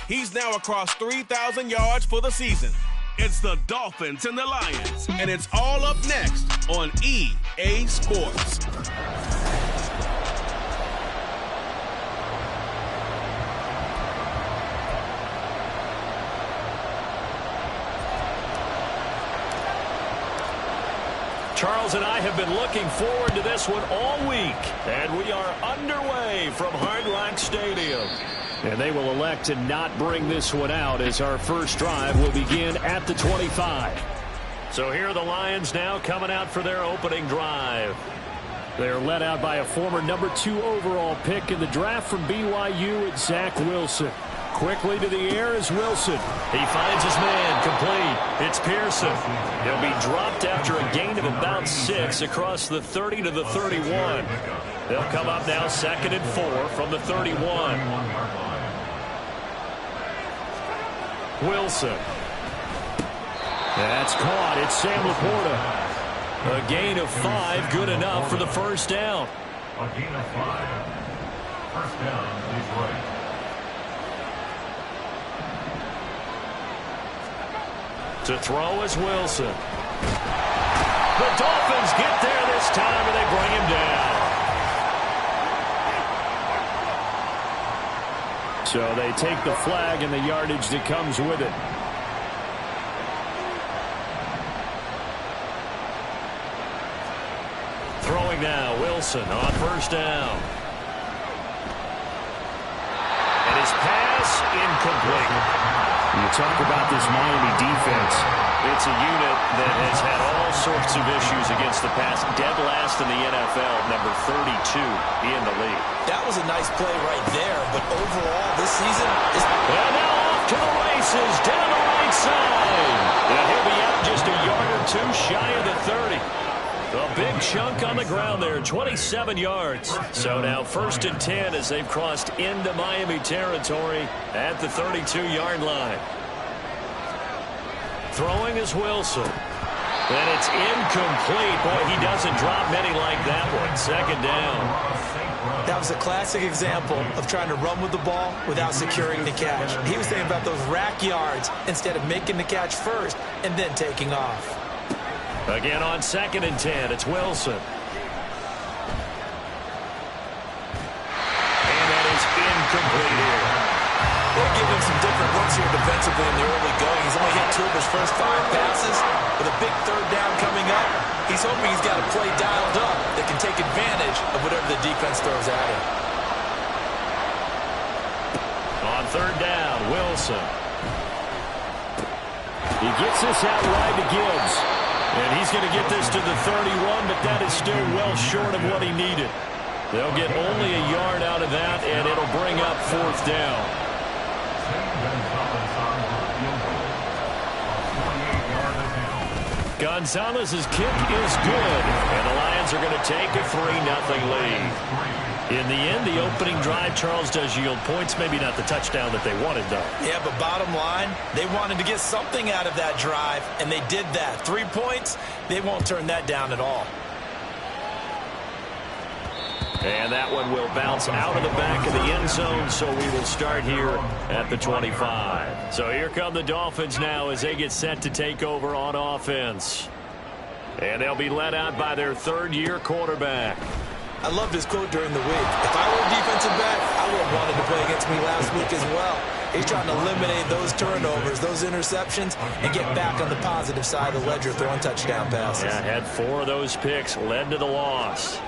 He's now across 3,000 yards for the season. It's the Dolphins and the Lions, and it's all up next on EA Sports. Charles and I have been looking forward to this one all week, and we are underway from Hard Rock Stadium. And they will elect to not bring this one out as our first drive will begin at the 25. So here are the Lions now coming out for their opening drive. They're led out by a former number 2 overall pick in the draft from BYU, it's Zach Wilson. Quickly to the air is Wilson. He finds his man, complete. It's Pearson. He'll be dropped after a gain of about 6 across the 30 to the 31. They'll come up now 2nd and 4 from the 31. Wilson. That's caught. It's Sam Laporta. A gain of 5, good enough for the first down. A gain of 5. First down, Detroit. To throw is Wilson. The Dolphins get there this time, and they bring him down. So they take the flag and the yardage that comes with it. Throwing now, Wilson on first down. And his pass incomplete. You talk about this Miami defense. It's a unit that has had all sorts of issues against the pass. Dead last in the NFL, number 32 in the league. That was a nice play right there, but overall this season is... And now off to the races, down the right side. And he'll be out just a yard or 2 shy of the 30. A big chunk on the ground there, 27 yards. So now 1st and 10 as they've crossed into Miami territory at the 32-yard line. Throwing is Wilson. And it's incomplete. Boy, he doesn't drop many like that one. 2nd down. That was a classic example of trying to run with the ball without securing the catch. He was thinking about those rack yards instead of making the catch first and then taking off. Again on 2nd and 10, it's Wilson. And that is incomplete here. They'll give him some different looks here defensively in the early going. He's only hit 2 of his first 5 passes. With a big 3rd down coming up, he's hoping he's got a play dialed up that can take advantage of whatever the defense throws at him. On 3rd down, Wilson. He gets this out wide to Gibbs. And he's going to get this to the 31, but that is still well short of what he needed. They'll get only a yard out of that, and it'll bring up 4th down. Gonzalez's kick is good, and the Lions are going to take a 3-0 lead. In the end, the opening drive, Charles, does yield points. Maybe not the touchdown that they wanted, though. Yeah, but bottom line, they wanted to get something out of that drive, and they did that. 3 points, they won't turn that down at all. And that one will bounce out of the back of the end zone, so we will start here at the 25. So here come the Dolphins now as they get set to take over on offense. And they'll be led out by their 3rd-year quarterback. I loved his quote during the week. If I were a defensive back, I would have wanted to play against me last week as well. He's trying to eliminate those turnovers, those interceptions, and get back on the positive side of the ledger throwing touchdown passes. Yeah, had 4 of those picks, led to the loss.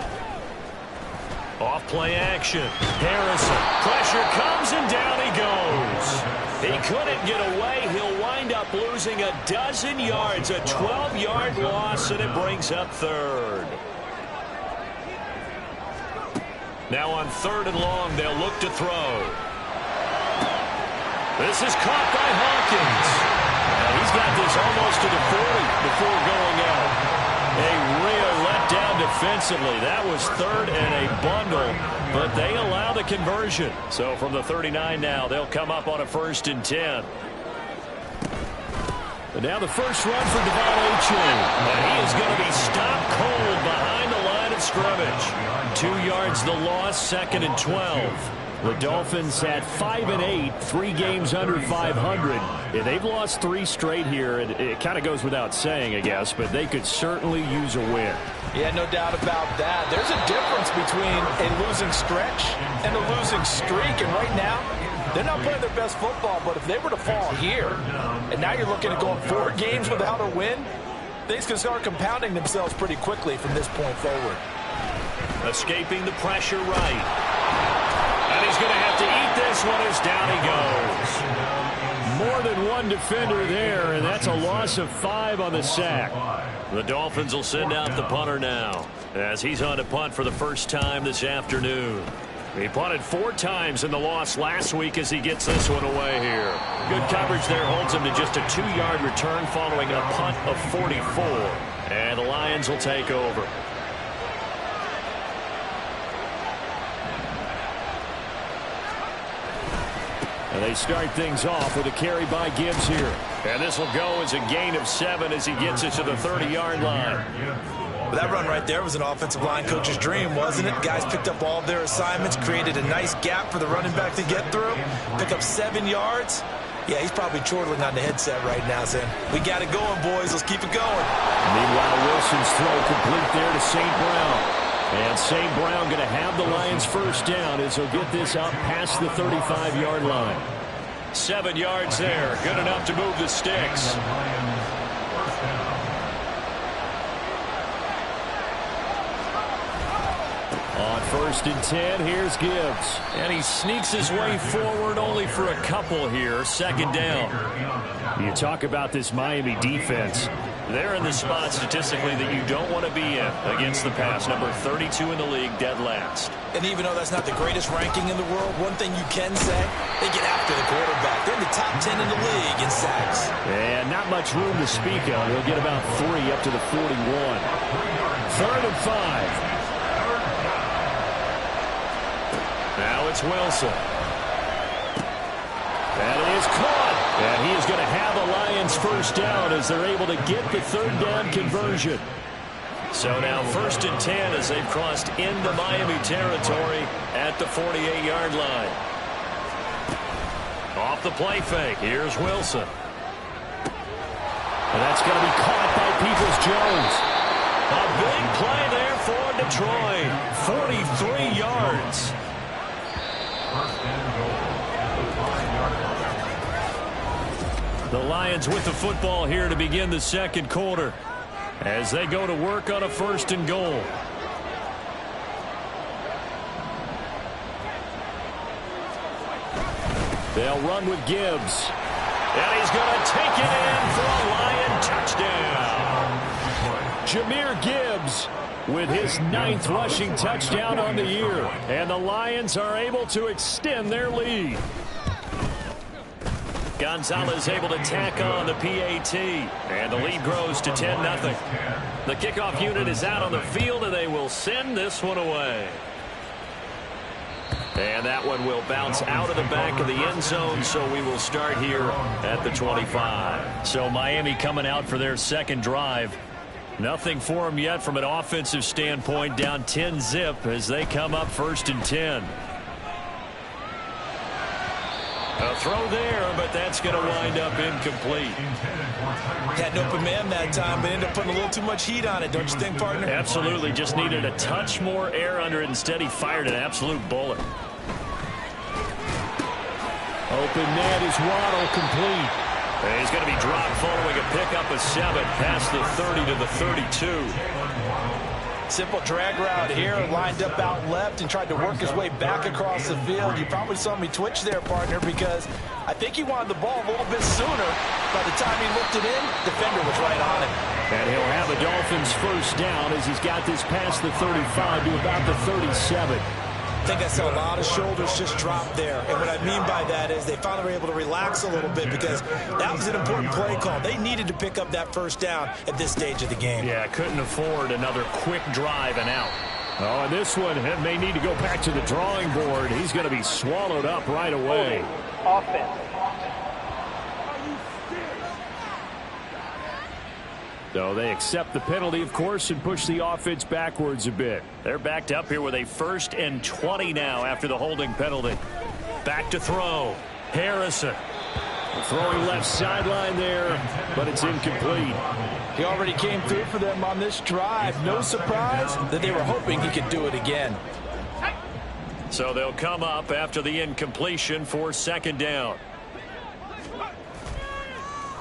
Off play action. Harrison. Pressure comes and down he goes. He couldn't get away. He'll wind up losing a dozen yards. A 12-yard loss, and it brings up 3rd. Now on 3rd and long, they'll look to throw. This is caught by Hawkins. And he's got this almost to the 40 before going out. A real letdown defensively. That was 3rd and a bundle, but they allow the conversion. So from the 39 now, they'll come up on a 1st and 10. And now the first run for Devon Achane. And he is going to be stopped cold behind the line of scrimmage. 2 yards the loss, 2nd and 12. The Dolphins at 5-8, 3 games under 500. Yeah, they've lost 3 straight here. It kind of goes without saying, I guess, but they could certainly use a win. Yeah, no doubt about that. There's a difference between a losing stretch and a losing streak, and right now, they're not playing their best football, but if they were to fall here, and now you're looking at going 4 games without a win, things can start compounding themselves pretty quickly from this point forward. Escaping the pressure right. And he's going to have to eat this one as down he goes. More than one defender there, and that's a loss of 5 on the sack. The Dolphins will send out the punter now as he's on to punt for the first time this afternoon. He punted 4 times in the loss last week as he gets this one away here. Good coverage there holds him to just a 2-yard return following a punt of 44. And the Lions will take over. And they start things off with a carry by Gibbs here. And this will go as a gain of 7 as he gets it to the 30-yard line. That run right there was an offensive line coach's dream, wasn't it? Guys picked up all of their assignments, created a nice gap for the running back to get through, pick up 7 yards. Yeah, he's probably chortling on the headset right now saying, we got it going, boys. Let's keep it going. Meanwhile, Wilson's throw complete there to St. Brown. And St. Brown going to have the Lions first down as he'll get this out past the 35-yard line. 7 yards there. Good enough to move the sticks. On 1st and 10, here's Gibbs. And he sneaks his way forward only for a couple here. 2nd down. You talk about this Miami defense. They're in the spot statistically that you don't want to be in against the pass. Number 32 in the league, dead last. And even though that's not the greatest ranking in the world, one thing you can say, they get after the quarterback. They're in the top 10 in the league in sacks. And not much room to speak of. They'll get about 3 up to the 41. 3rd and 5. Now it's Wilson. And it is caught. And he is going to have the Lions first down as they're able to get the 3rd down conversion. So now 1st and 10 as they've crossed into Miami territory at the 48-yard line. Off the play fake. Here's Wilson. And that's going to be caught by Peoples-Jones. A big play there for Detroit. 43 yards. The Lions with the football here to begin the 2nd quarter as they go to work on a 1st and goal. They'll run with Gibbs. And he's going to take it in for a Lion touchdown. Jahmyr Gibbs with his 9th rushing touchdown on the year. And the Lions are able to extend their lead. Gonzalez able to tack on the PAT. And the lead grows to 10-0. The kickoff unit is out on the field, and they will send this one away. And that one will bounce out of the back of the end zone, so we will start here at the 25. So Miami coming out for their 2nd drive. Nothing for them yet from an offensive standpoint, down 10-zip as they come up 1st and 10. A throw there, but that's going to wind up incomplete. Had an open man that time, but ended up putting a little too much heat on it, don't you think, partner? Absolutely. Just needed a touch more air under it. Instead, he fired an absolute bullet. Open man is Waddle complete. And he's going to be dropped following a pickup of 7 past the 30 to the 32. Simple drag route here, lined up out left and tried to work his way back across the field. You probably saw me twitch there, partner, because I think he wanted the ball a little bit sooner. By the time he looked it in, defender was right on him. And he'll have the Dolphins first down as he's got this past the 35 to about the 37. I think I saw a lot of shoulders just drop there. And what I mean by that is they finally were able to relax a little bit because that was an important play call. They needed to pick up that first down at this stage of the game. Yeah, couldn't afford another quick drive and out. Oh, and this one may need to go back to the drawing board. He's going to be swallowed up right away. Offense. So they accept the penalty, of course, and push the offense backwards a bit. They're backed up here with a 1st and 20 now after the holding penalty. Back to throw. Harrison. Throwing left sideline there, but it's incomplete. He already came through for them on this drive. No surprise that they were hoping he could do it again. So they'll come up after the incompletion for 2nd down.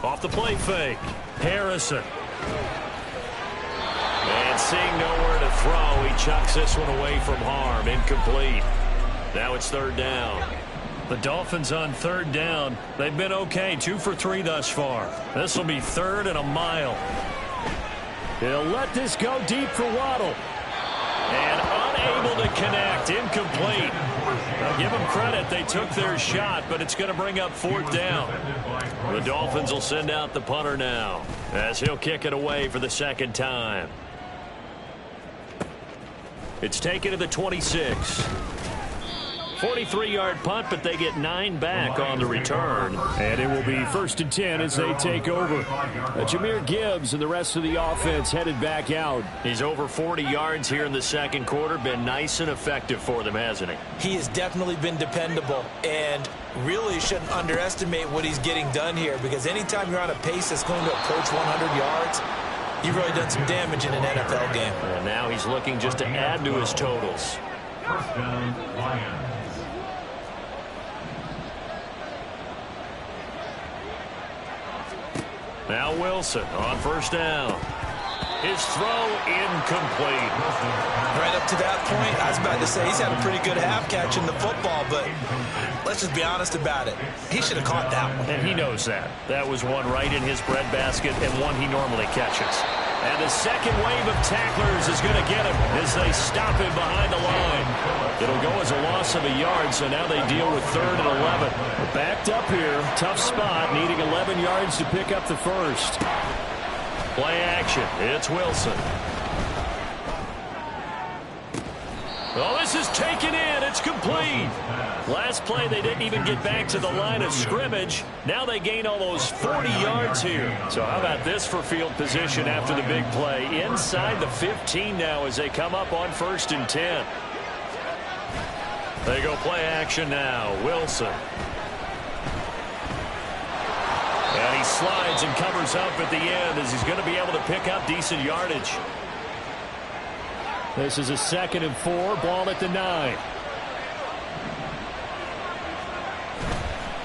Off the play fake. Harrison. And seeing nowhere to throw, he chucks this one away from harm. Incomplete. Now it's 3rd down. The Dolphins on 3rd down. They've been okay. 2 for 3 thus far. This will be 3rd and a mile. He'll let this go deep for Waddle. And unable to connect. Incomplete. I'll give them credit. They took their shot, but it's going to bring up 4th down. The Dolphins will send out the punter now as he'll kick it away for the 2nd time. It's taken to the 26. 43-yard punt, but they get 9 back on the return. And it will be 1st and 10 as they take over. Jahmyr Gibbs and the rest of the offense headed back out. He's over 40 yards here in the 2nd quarter. Been nice and effective for them, hasn't he? He has definitely been dependable, and really shouldn't underestimate what he's getting done here, because anytime you're on a pace that's going to approach 100 yards, you've really done some damage in an NFL game. And now he's looking just to add to his totals. 1st down, Lions. Now Wilson on 1st down. His throw incomplete. Right up to that point, I was about to say he's had a pretty good half catching the football, but let's just be honest about it. He should have caught that one. And he knows that. That was one right in his breadbasket and one he normally catches. And the second wave of tacklers is going to get him as they stop him behind the line. It'll go as a loss of a yard, so now they deal with 3rd and 11. We're backed up here. Tough spot, needing 11 yards to pick up the 1st. Play action. It's Wilson. Oh, this is taken in. It's complete. Last play, they didn't even get back to the line of scrimmage. Now they gain almost 40 yards here. So how about this for field position after the big play? Inside the 15 now as they come up on 1st and 10. They go play action now. Wilson. And he slides and covers up at the end as he's going to be able to pick up decent yardage. This is a 2nd and 4. Ball at the 9.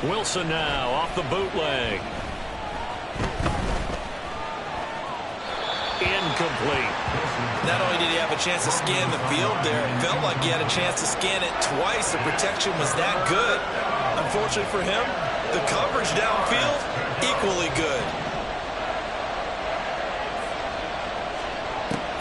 Wilson now off the bootleg. Incomplete. Not only did he have a chance to scan the field there, it felt like he had a chance to scan it twice. The protection was that good. Unfortunately for him, the coverage downfield, equally good.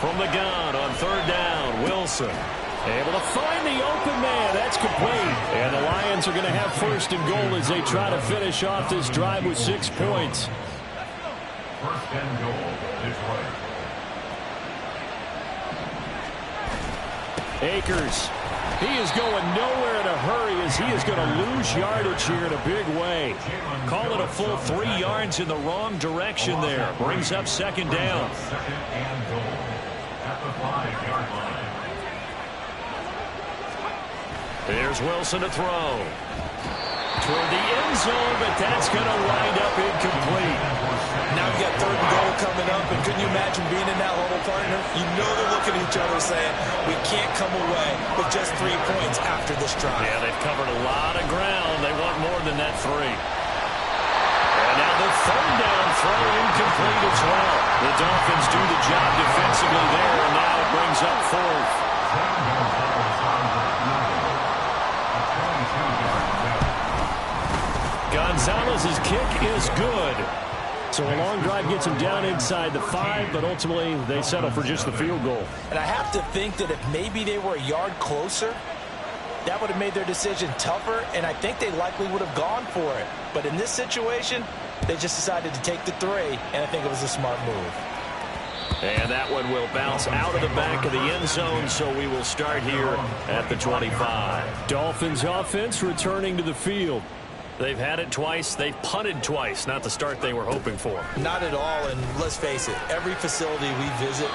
From the gun on 3rd down, Wilson. Able to find the open man. That's complete. And the Lions are going to have 1st and goal as they try to finish off this drive with 6 points. 1st and goal, Detroit. Akers. He is going nowhere in a hurry as he is going to lose yardage here in a big way. Call it a full 3 yards in the wrong direction there. Brings up 2nd down. 2nd and goal at the 5-yard line. There's Wilson to throw. Toward the end zone, but that's going to wind up incomplete. Now you got 3rd and goal coming up, and couldn't you imagine being in that huddle, partner? You know they're looking at each other saying, we can't come away with just 3 points after this drive. Yeah, they've covered a lot of ground. They want more than that 3. And now the 3rd down throw incomplete as well. The Dolphins do the job defensively there, and now it brings up 4th. Gonzalez's kick is good. So a long drive gets him down inside the 5, but ultimately they settle for just the field goal. And I have to think that if maybe they were a yard closer, that would have made their decision tougher, and I think they likely would have gone for it. But in this situation, they just decided to take the 3, and I think it was a smart move. And that one will bounce out of the back of the end zone, so we will start here at the 25. Dolphins offense returning to the field. They've had it twice. They've punted twice. Not the start they were hoping for. Not at all, and let's face it, every facility we visit,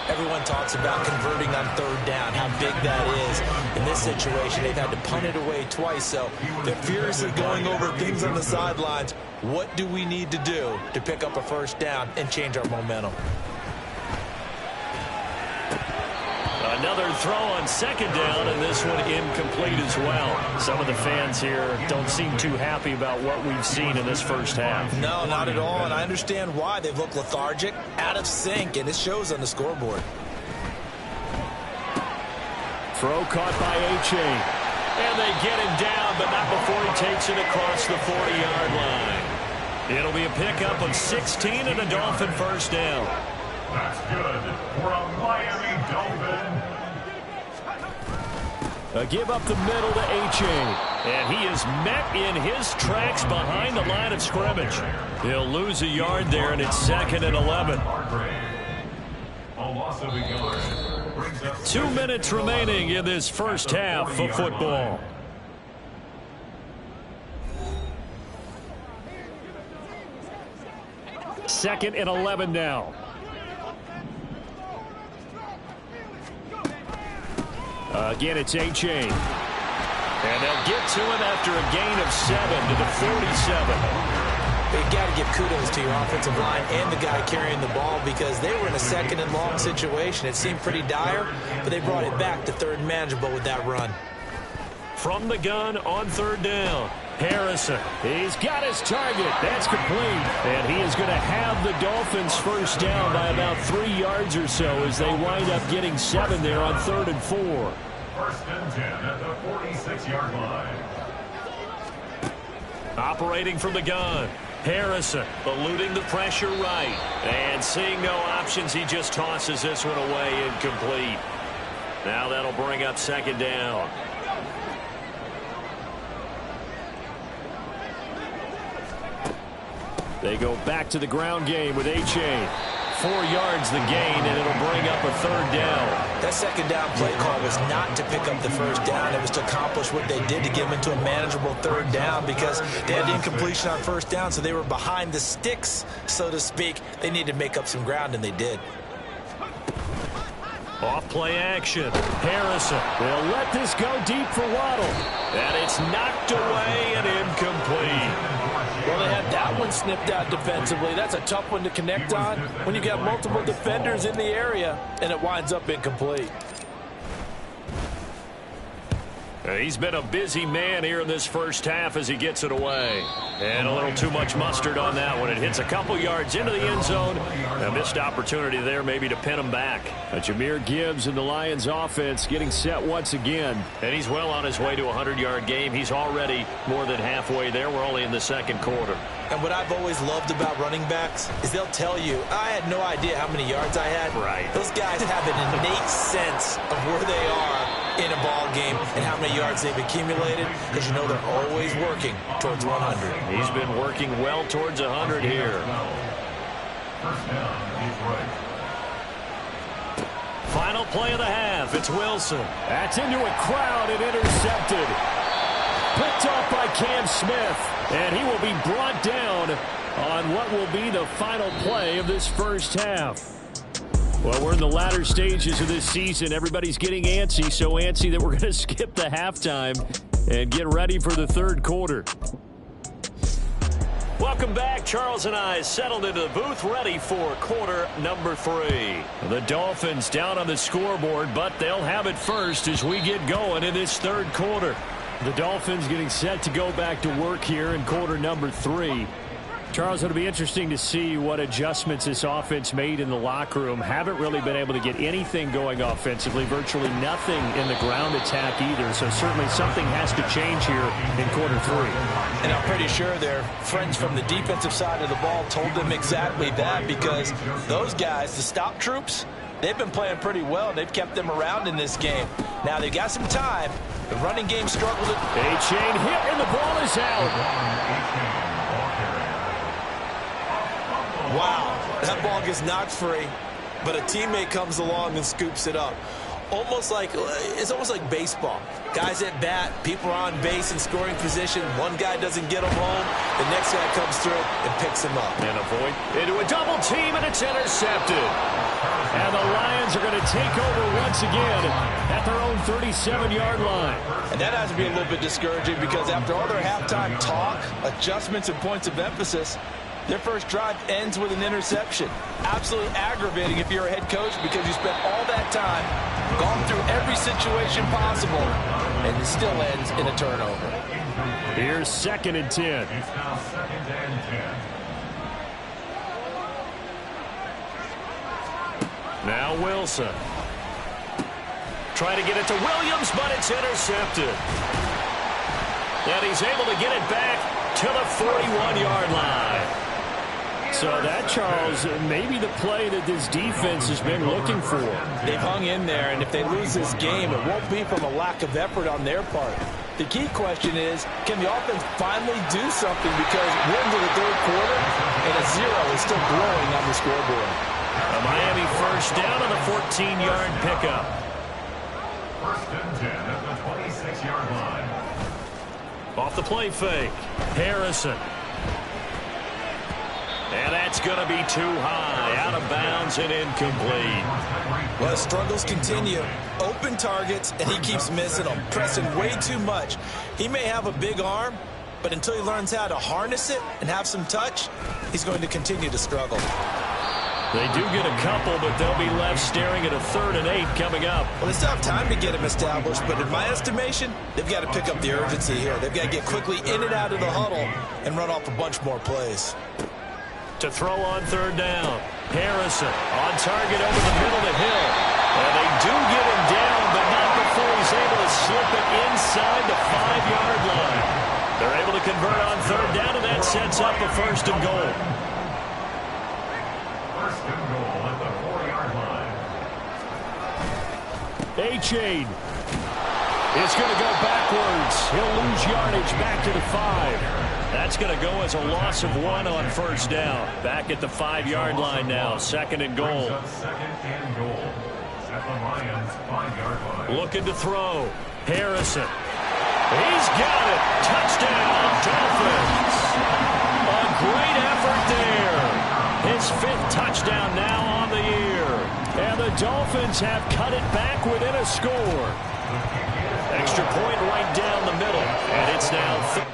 everyone talks about converting on third down, how big that is. In this situation, they've had to punt it away twice, so they're furiously going over things on the sidelines. What do we need to do to pick up a first down and change our momentum? Another throw on second down, and this one incomplete as well. Some of the fans here don't seem too happy about what we've seen in this first half. No, not at all, and I understand why. They've looked lethargic, out of sync, and it shows on the scoreboard. Throw caught by A-Chain. And they get him down, but not before he takes it across the 40-yard line. It'll be a pickup of 16 and a Dolphin first down. That's good for a Miami Dolphin. A give up the middle to A-Chain. And he is met in his tracks behind the line of scrimmage. He'll lose a yard there, and it's 2nd and 11. A loss of a yard. 2 minutes remaining in this first half of football. Second and 11 now. Again, it's A-Chain. And they'll get to him after a gain of 7 to the 47. You've got to give kudos to your offensive line and the guy carrying the ball because they were in a 2nd and long situation. It seemed pretty dire, but they brought it back to 3rd and manageable with that run. From the gun on 3rd down. Harrison, he's got his target. That's complete. And he is going to have the Dolphins first down by about 3 yards or so as they wind up getting 7 there on 3rd and 4. 1st and 10 at the 46-yard line. Operating from the gun. Harrison eluding the pressure right. And seeing no options, he just tosses this one away incomplete. Now that'll bring up 2nd down. They go back to the ground game with A-Chain. 4 yards the gain, and it'll bring up a 3rd down. That 2nd down play call was not to pick up the first down. It was to accomplish what they did to get them into a manageable 3rd down because they had incompletion on 1st down, so they were behind the sticks, so to speak. They needed to make up some ground, and they did. Off play action. Harrison will let this go deep for Waddle. And it's knocked away and incomplete. Well, they had that one snipped out defensively. That's a tough one to connect on when you got multiple defenders in the area, and it winds up incomplete. He's been a busy man here in this first half as he gets it away. And a little too much mustard on that one. It hits a couple yards into the end zone. A missed opportunity there maybe to pin him back. Jahmyr Gibbs in the Lions offense getting set once again. And he's well on his way to a 100-yard game. He's already more than halfway there. We're only in the 2nd quarter. And what I've always loved about running backs is they'll tell you, I had no idea how many yards I had. Right. Those guys have an innate sense of where they are in a ball game and how many yards they've accumulated because you know they're always working towards 100. He's been working well towards 100 here. First down, Detroit. Final play of the half. It's Wilson. That's into a crowd and intercepted. Picked off by Cam Smith. And he will be brought down on what will be the final play of this first half. Well, we're in the latter stages of this season. Everybody's getting antsy, so antsy that we're going to skip the halftime and get ready for the 3rd quarter. Welcome back. Charles and I settled into the booth ready for quarter number 3. The Dolphins down on the scoreboard, but they'll have it first as we get going in this 3rd quarter. The Dolphins getting set to go back to work here in quarter number 3. Charles, it'll be interesting to see what adjustments this offense made in the locker room. Haven't really been able to get anything going offensively, virtually nothing in the ground attack either. So certainly something has to change here in quarter 3. And I'm pretty sure their friends from the defensive side of the ball told them exactly that because those guys, the stop troops, they've been playing pretty well. They've kept them around in this game. Now they've got some time. The running game struggled. A-Chain hit and the ball is out. Wow, that ball gets knocked free, but a teammate comes along and scoops it up. almost like baseball. Guys at bat, people are on base in scoring position. One guy doesn't get them home. The next guy comes through and picks him up. And avoid into a double team, and it's intercepted. And the Lions are going to take over once again at their own 37-yard line. And that has to be a little bit discouraging because after all their halftime talk, adjustments, and points of emphasis, their first drive ends with an interception. Absolutely aggravating if you're a head coach because you spent all that time, gone through every situation possible, and it still ends in a turnover. Here's 2nd and 10. It's now 2nd and 10. Now Wilson. Trying to get it to Williams, but it's intercepted. And he's able to get it back to the 41-yard line. So that, Charles, maybe the play that this defense has been looking for. They've hung in there, and if they lose this game, it won't be from a lack of effort on their part. The key question is, can the offense finally do something because we're into the third quarter, and a 0 is still glowing on the scoreboard. A Miami first down on the 14-yard pickup. 1st and 10 at the 26-yard line. Off the play fake, Harrison. And that's going to be too high, out of bounds and incomplete. Well, struggles continue. Open targets, and he keeps missing them, pressing way too much. He may have a big arm, but until he learns how to harness it and have some touch, he's going to continue to struggle. They do get a couple, but they'll be left staring at a 3rd and 8 coming up. Well, they still have time to get him established, but in my estimation, they've got to pick up the urgency here. They've got to get quickly in and out of the huddle and run off a bunch more plays. To throw on 3rd down. Harrison on target over the middle to Hill. And they do get him down, but not before he's able to slip it inside the 5-yard line. They're able to convert on 3rd down, and that sets up a 1st and goal. 1st and goal at the 4-yard line. Achane is going to go backwards. He'll lose yardage back to the 5. That's going to go as a loss of 1 on 1st down. Back at the 5-yard line now. 2nd and goal. 2nd and goal at the Lions 5-yard line. Looking to throw. Harrison. He's got it. Touchdown, Dolphins. A great effort there. His 5th touchdown now on the year. And the Dolphins have cut it back within a score. Extra point right down the middle. And it's now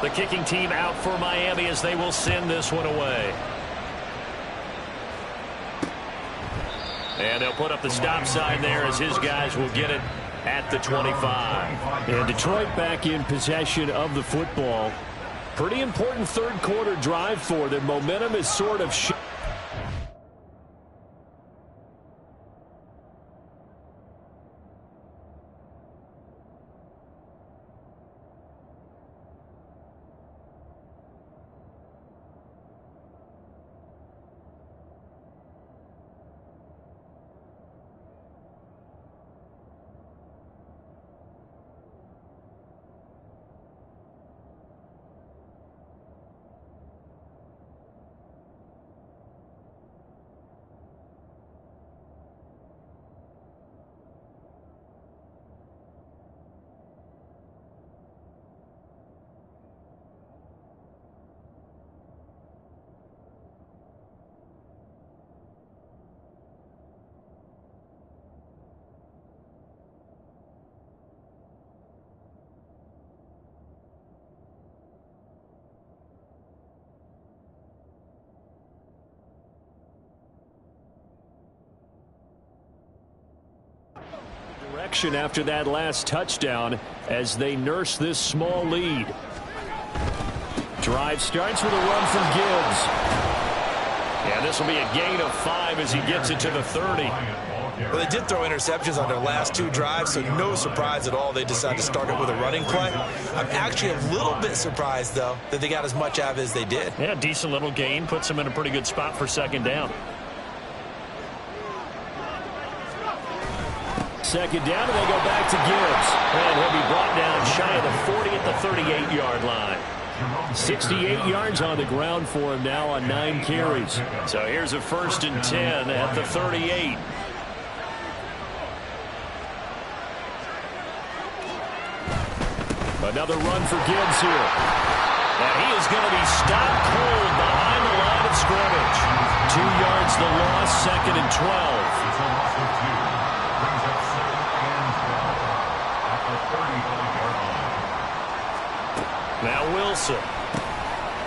the kicking team out for Miami as they will send this one away. And they'll put up the stop sign there as his guys will get it at the 25. And Detroit back in possession of the football. Pretty important third quarter drive for them. Momentum is sort of action after that last touchdown as they nurse this small lead. Drive starts with a run from Gibbs. And this will be a gain of 5 as he gets it to the 30. Well, they did throw interceptions on their last 2 drives, so no surprise at all they decided to start it with a running play. I'm actually a little bit surprised, though, that they got as much out of it as they did. Yeah, decent little gain. Puts them in a pretty good spot for second down. Second down, and they go back to Gibbs. And he'll be brought down shy of the 40 at the 38-yard line. 68 yards on the ground for him now on 9 carries. So here's a 1st and 10 at the 38. Another run for Gibbs here. And he is going to be stopped cold behind the line of scrimmage. 2 yards the loss, 2nd and 12. Now Wilson.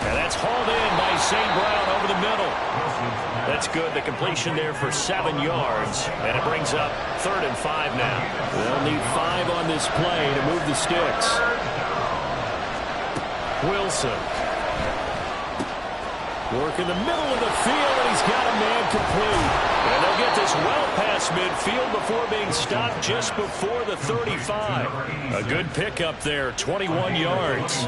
And that's hauled in by St. Brown over the middle. That's good. The completion there for 7 yards. And it brings up 3rd and 5 now. They'll need 5 on this play to move the sticks. Wilson. Work in the middle of the field, and he's got a man complete. And they'll get this well past midfield before being stopped just before the 35. A good pickup there, 21 yards.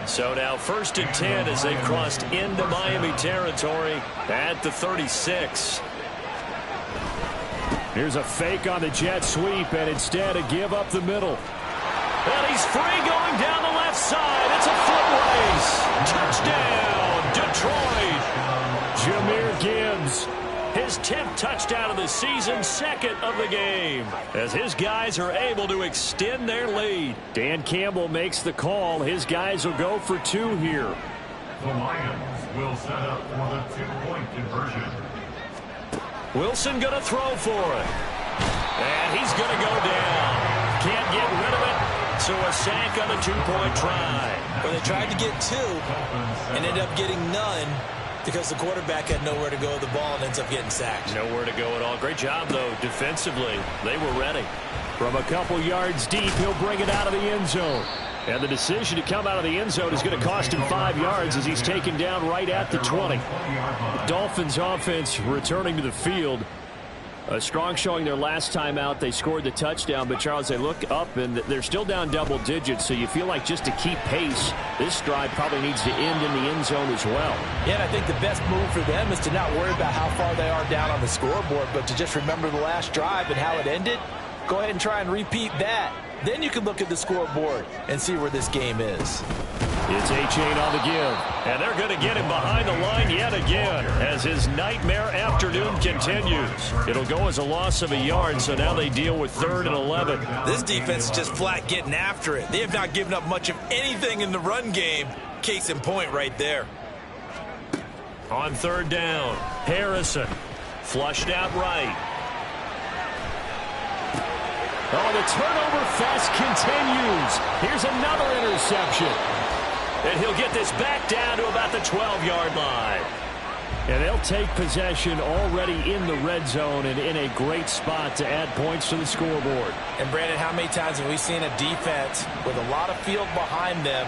So now 1st and 10 as they've crossed into Miami territory at the 36. Here's a fake on the jet sweep, and instead a give up the middle. And he's free going down the left side. It's a foot race. Touchdown, Detroit. Jahmyr Gibbs. His 10th touchdown of the season, 2nd of the game. As his guys are able to extend their lead. Dan Campbell makes the call. His guys will go for 2 here. The Lions will set up for the 2-point conversion. Wilson going to throw for it. And he's going to go down. Can't get rid of it. So a sack on a 2-point try. Well, they tried to get 2 and ended up getting none because the quarterback had nowhere to go with the ball and ends up getting sacked. Nowhere to go at all. Great job, though, defensively. They were ready. From a couple yards deep, he'll bring it out of the end zone. And the decision to come out of the end zone is going to cost him 5 yards as he's taken down right at the 20. The Dolphins offense returning to the field. A strong showing their last time out. They scored the touchdown, but Charles, they look up and they're still down double digits, so you feel like just to keep pace, this drive probably needs to end in the end zone as well. Yeah, and I think the best move for them is to not worry about how far they are down on the scoreboard, but to just remember the last drive and how it ended. Go ahead and try and repeat that. Then you can look at the scoreboard and see where this game is. It's Achane on the give. And they're going to get him behind the line yet again as his nightmare afternoon continues. It'll go as a loss of a yard, so now they deal with 3rd and 11. This defense is just flat getting after it. They have not given up much of anything in the run game. Case in point right there. On 3rd down, Harrison flushed out right. Oh, the turnover fest continues. Here's another interception. And he'll get this back down to about the 12-yard line. And they'll take possession already in the red zone and in a great spot to add points to the scoreboard. And, Brandon, how many times have we seen a defense with a lot of field behind them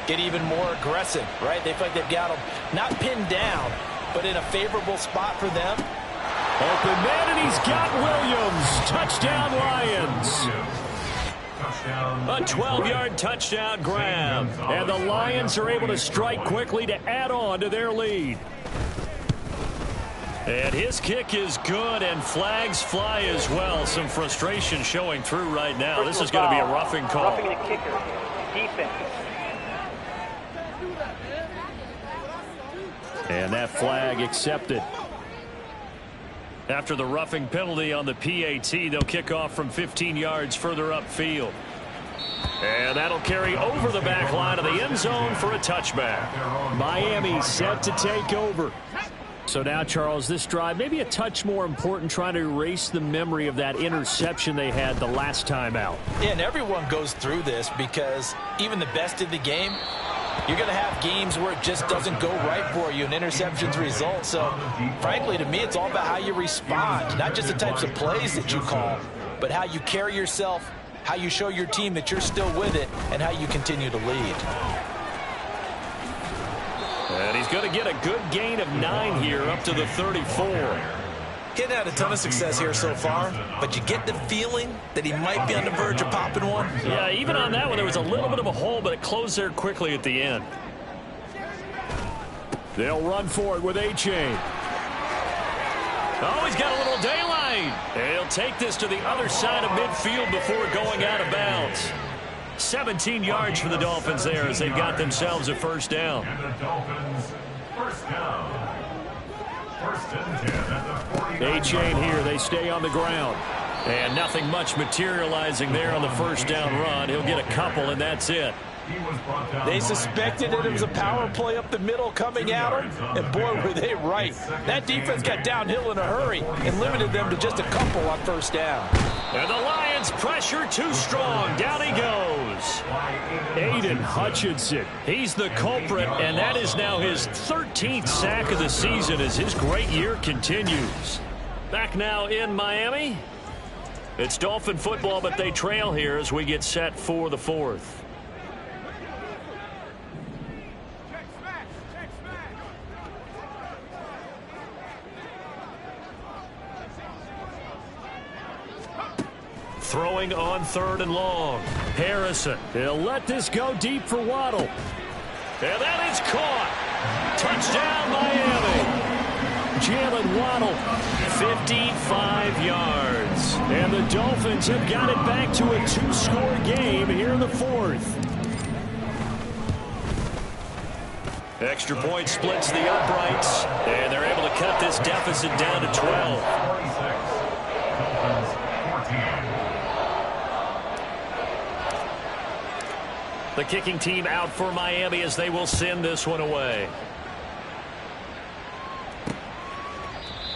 get even more aggressive, right? They feel like they've got them not pinned down, but in a favorable spot for them. Open man, and he's got Williams. Touchdown, Lions. A 12-yard touchdown grab. And the Lions are able to strike quickly to add on to their lead. And his kick is good, and flags fly as well. Some frustration showing through right now. This is going to be a roughing call. Roughing the kicker. Defense. And that flag accepted. After the roughing penalty on the PAT, they'll kick off from 15 yards further upfield. And that'll carry over the back line of the end zone for a touchback. Miami set to take over. So now, Charles, this drive maybe a touch more important, trying to erase the memory of that interception they had the last time out. Yeah, and everyone goes through this because even the best in the game, you're going to have games where it just doesn't go right for you and interceptions result. So, frankly, to me, it's all about how you respond, not just the types of plays that you call. but how you carry yourself, how you show your team that you're still with it, and how you continue to lead. And he's going to get a good gain of 9 here up to the 34. He hasn't had a ton of success here so far, but you get the feeling that he might be on the verge of popping one. Yeah, even on that one, there was a little bit of a hole, but it closed there quickly at the end. They'll run for it with A-Chain. Oh, he's got a little daylight. And he'll take this to the other side of midfield before going out of bounds. 17 yards for the Dolphins there as they've got themselves a first down. And the Dolphins, first down. First and 10 at the 49. A-Chain here. They stay on the ground. And nothing much materializing there on the first down run. He'll get a couple, and that's it. They suspected that it was a power play up the middle coming at him, and boy, were they right. That defense got downhill in a hurry and limited them to just a couple on first down. And the Lions pressure too strong. Down he goes. Aiden Hutchinson. He's the culprit, and that is now his 13th sack of the season as his great year continues. Back now in Miami. It's Dolphin football, but they trail here as we get set for the fourth. Throwing on 3rd and long. Harrison. He'll let this go deep for Waddle. And that is caught. Touchdown, Miami. Jalen Waddle, 55 yards. And the Dolphins have got it back to a 2-score game here in the fourth. Extra point splits the uprights. And they're able to cut this deficit down to 12. 46. Dolphins, 14. The kicking team out for Miami as they will send this one away.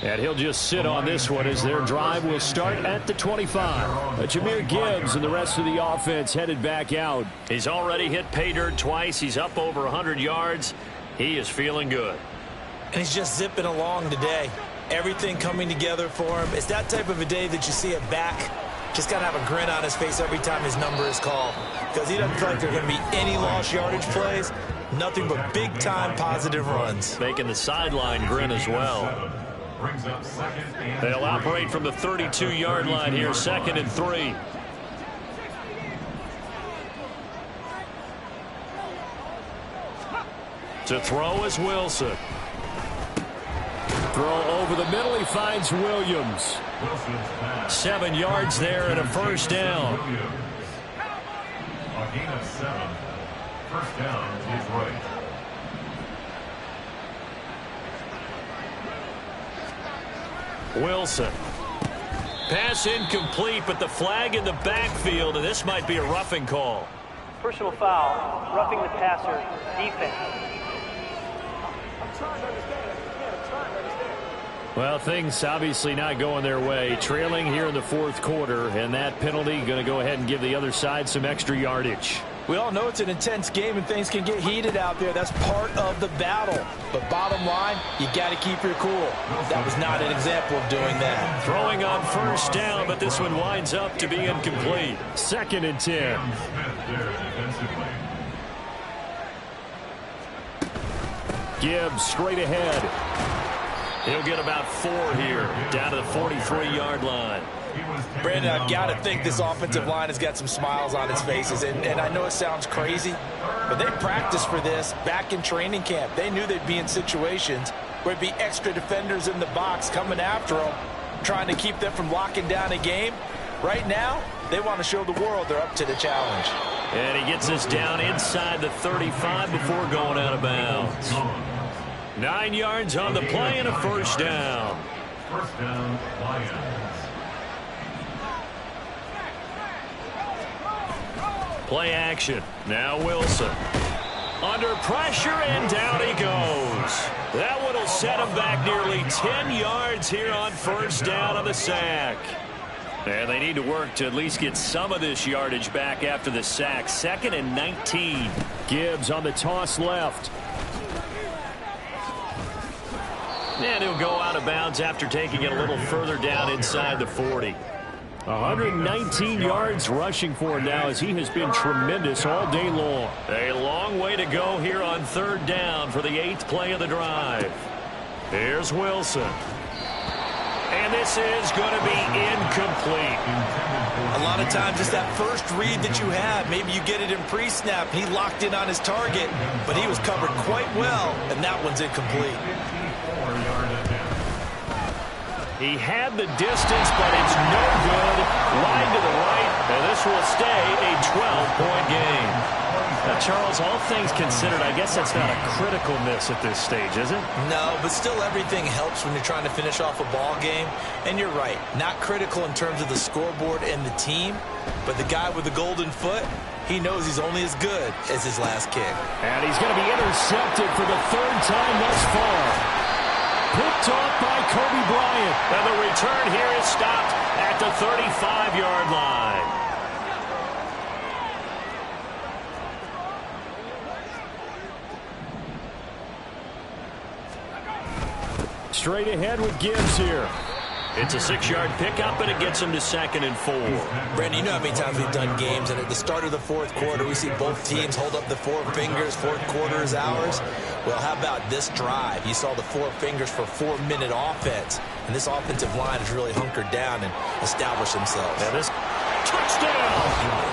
And he'll just sit on this one as their drive will start at the 25. Jahmyr Gibbs and the rest of the offense headed back out. He's already hit pay dirt twice. He's up over 100 yards. He is feeling good. And he's just zipping along today. Everything coming together for him. It's that type of a day that you see a back just got to have a grin on his face every time his number is called, because he doesn't feel like there are going to be any lost yardage plays. Nothing but big-time positive runs. Making the sideline grin as well. They'll operate from the 32-yard line here, 2nd and 3. To throw is Wilson. Throw over the middle. He finds Williams. 7 yards there and a first down. A gain of 7. First down, Detroit. Wilson. Pass incomplete, but the flag in the backfield, and this might be a roughing call. Personal foul, roughing the passer, defense. Well, things obviously not going their way. Trailing here in the fourth quarter, and that penalty going to go ahead and give the other side some extra yardage. We all know it's an intense game and things can get heated out there. That's part of the battle. But bottom line, you got to keep your cool. That was not an example of doing that. Throwing on first down, but this one winds up to be incomplete. 2nd and 10. Gibbs straight ahead. He'll get about 4 here, down to the 43-yard line. Brandon, I've got to think this offensive line has got some smiles on its faces. And I know it sounds crazy, but they practiced for this back in training camp. They knew they'd be in situations where there'd be extra defenders in the box coming after them, trying to keep them from locking down a game. Right now, they want to show the world they're up to the challenge. And he gets us down inside the 35 before going out of bounds. 9 yards on the play and a first down. First down, Lions. Play action. Now Wilson. Under pressure, and down he goes. That one will set him back nearly 10 yards here on first down on the sack. And they need to work to at least get some of this yardage back after the sack. 2nd and 19. Gibbs on the toss left. And he'll go out of bounds after taking it a little further down inside the 40. 119 yards rushing for him now as he has been tremendous all day long. A long way to go here on 3rd down for the 8th play of the drive. Here's Wilson. And this is going to be incomplete. A lot of times it's that first read that you have. Maybe you get it in pre-snap. He locked in on his target, but he was covered quite well, and that one's incomplete. He had the distance, but it's no good. Wide to the right, and this will stay a 12-point game. Now, Charles, all things considered, I guess that's not a critical miss at this stage, is it? No, but still everything helps when you're trying to finish off a ball game. And you're right, not critical in terms of the scoreboard and the team, but the guy with the golden foot, he knows he's only as good as his last kick. And he's going to be intercepted for the 3rd time thus far. Picked off by Kobe Bryant. And the return here is stopped at the 35-yard line. Straight ahead with Gibbs here. It's a 6-yard pickup, and it gets him to 2nd and 4. Brandon, you know how many times we've done games, and at the start of the 4th quarter, we see both teams hold up the 4 fingers, 4th quarter is ours. Well, how about this drive? You saw the 4 fingers for 4-minute offense, and this offensive line has really hunkered down and established themselves. And this touchdown!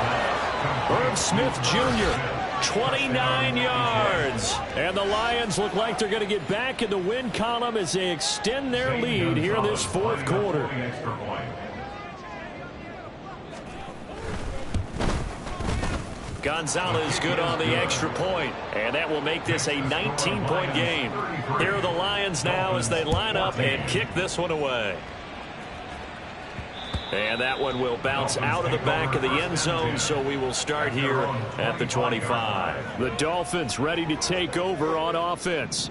Herb Smith Jr., 29 yards. And the Lions look like they're going to get back in the win column as they extend their lead here in this 4th quarter. Gonzalez good on the extra point, and that will make this a 19-point game. Here are the Lions now as they line up and kick this one away. And that one will bounce out of the back of the end zone, so we will start here at the 25. The Dolphins ready to take over on offense.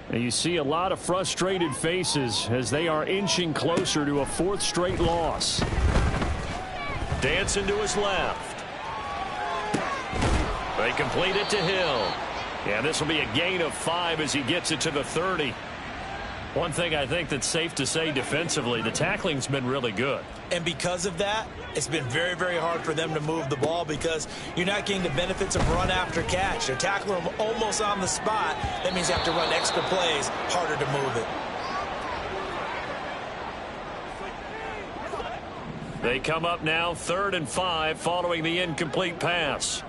And you see a lot of frustrated faces as they are inching closer to a 4th straight loss. Dancing to his left. They complete it to Hill. Yeah, this will be a gain of 5 as he gets it to the 30. One thing I think that's safe to say defensively, the tackling's been really good. And because of that, it's been very, very hard for them to move the ball because you're not getting the benefits of run after catch. They're tackling them almost on the spot. That means you have to run extra plays, harder to move it. They come up now 3rd and 5 following the incomplete pass.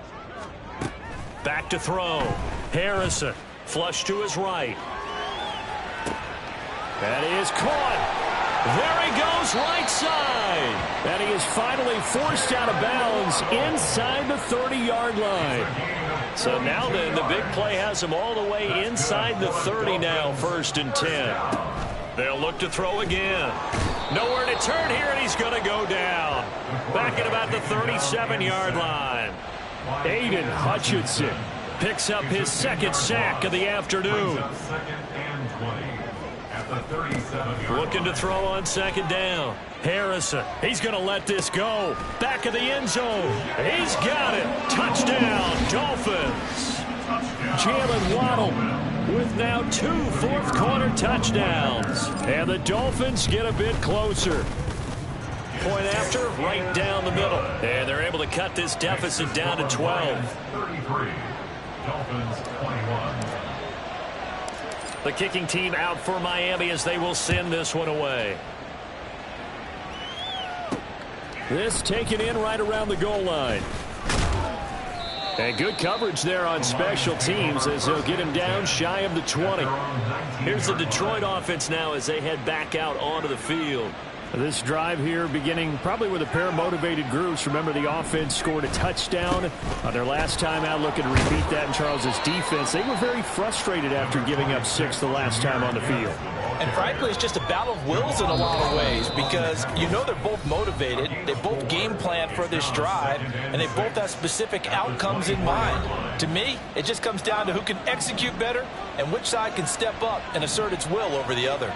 Back to throw. Harrison, flush to his right. And he is caught. There he goes, right side. And he is finally forced out of bounds inside the 30-yard line. So now then, the big play has him all the way inside the 30 now, 1st and 10. They'll look to throw again. Nowhere to turn here, and he's going to go down. Back at about the 37-yard line. Aiden Hutchinson picks up his 2nd sack of the afternoon. Looking to throw on 2nd down. Harrison, he's going to let this go. Back of the end zone. He's got it. Touchdown, Dolphins. Jalen Waddle with now 2 4th quarter touchdowns. And the Dolphins get a bit closer. Point after, right down the middle. And they're able to cut this deficit down to 12. 33. Dolphins 21. The kicking team out for Miami as they will send this one away. This taken in right around the goal line. And good coverage there on special teams as they'll get him down shy of the 20. Here's the Detroit offense now as they head back out onto the field. This drive here beginning probably with a pair of motivated groups. Remember, the offense scored a touchdown on their last time out, looking to repeat that in Charles's defense. They were very frustrated after giving up 6 the last time on the field. And frankly, it's just a battle of wills in a lot of ways because you know they're both motivated. They both game plan for this drive, and they both have specific outcomes in mind. To me, it just comes down to who can execute better and which side can step up and assert its will over the other.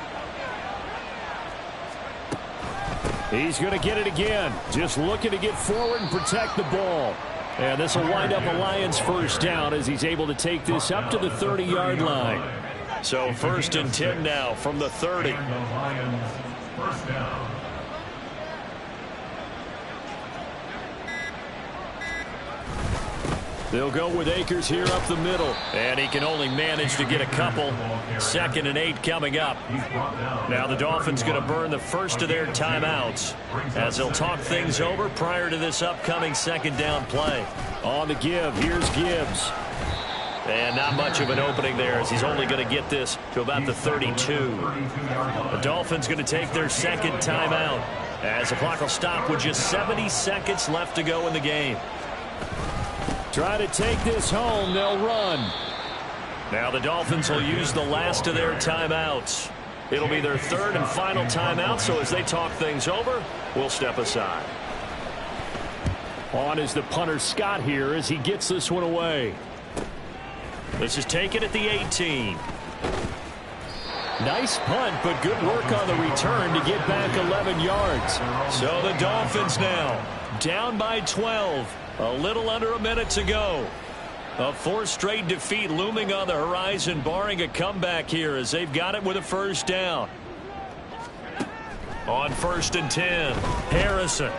He's going to get it again. Just looking to get forward and protect the ball. And this will wind up a Lions 1st down as he's able to take this up to the 30-yard line. So 1st and 10 now from the 30. They'll go with Akers here up the middle. And he can only manage to get a couple. 2nd and 8 coming up. Now the Dolphins going to burn the first of their timeouts as they'll talk things over prior to this upcoming 2nd down play. On the give, here's Gibbs. And not much of an opening there as he's only going to get this to about the 32. The Dolphins going to take their 2nd timeout as the clock will stop with just 70 seconds left to go in the game. Try to take this home, they'll run. Now the Dolphins will use the last of their timeouts. It'll be their 3rd and final timeout, so as they talk things over, we'll step aside. On is the punter Scott here as he gets this one away. This is taken at the 18. Nice punt, but good work on the return to get back 11 yards. So the Dolphins now down by 12. A little under a minute to go. A 4th straight defeat looming on the horizon, barring a comeback here as they've got it with a 1st down. On 1st and 10, Harrison.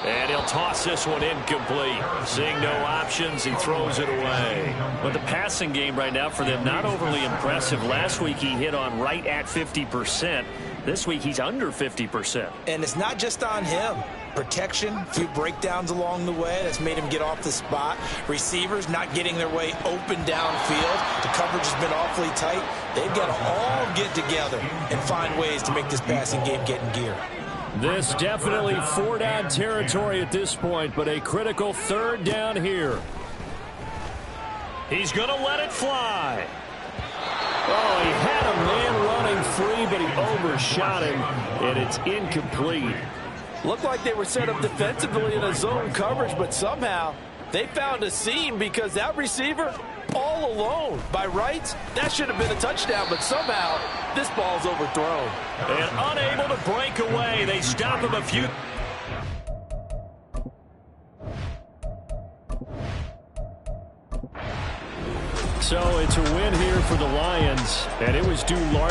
And he'll toss this one incomplete. Seeing no options, he throws it away. But the passing game right now for them, not overly impressive. Last week he hit on right at 50%. This week he's under 50%. And it's not just on him. Protection, a few breakdowns along the way that's made him get off the spot. Receivers not getting their way open downfield. The coverage has been awfully tight. They've got to all get together and find ways to make this passing game get in gear. This definitely 4-down territory at this point, but a critical 3rd down here. He's going to let it fly. Oh, he had a man running free, but he overshot him, and it's incomplete. Looked like they were set up defensively in a zone coverage, but somehow they found a seam because that receiver all alone. By rights, that should have been a touchdown, but somehow this ball's overthrown. And unable to break away, they stop him a few. So it's a win here for the Lions, and it was due largely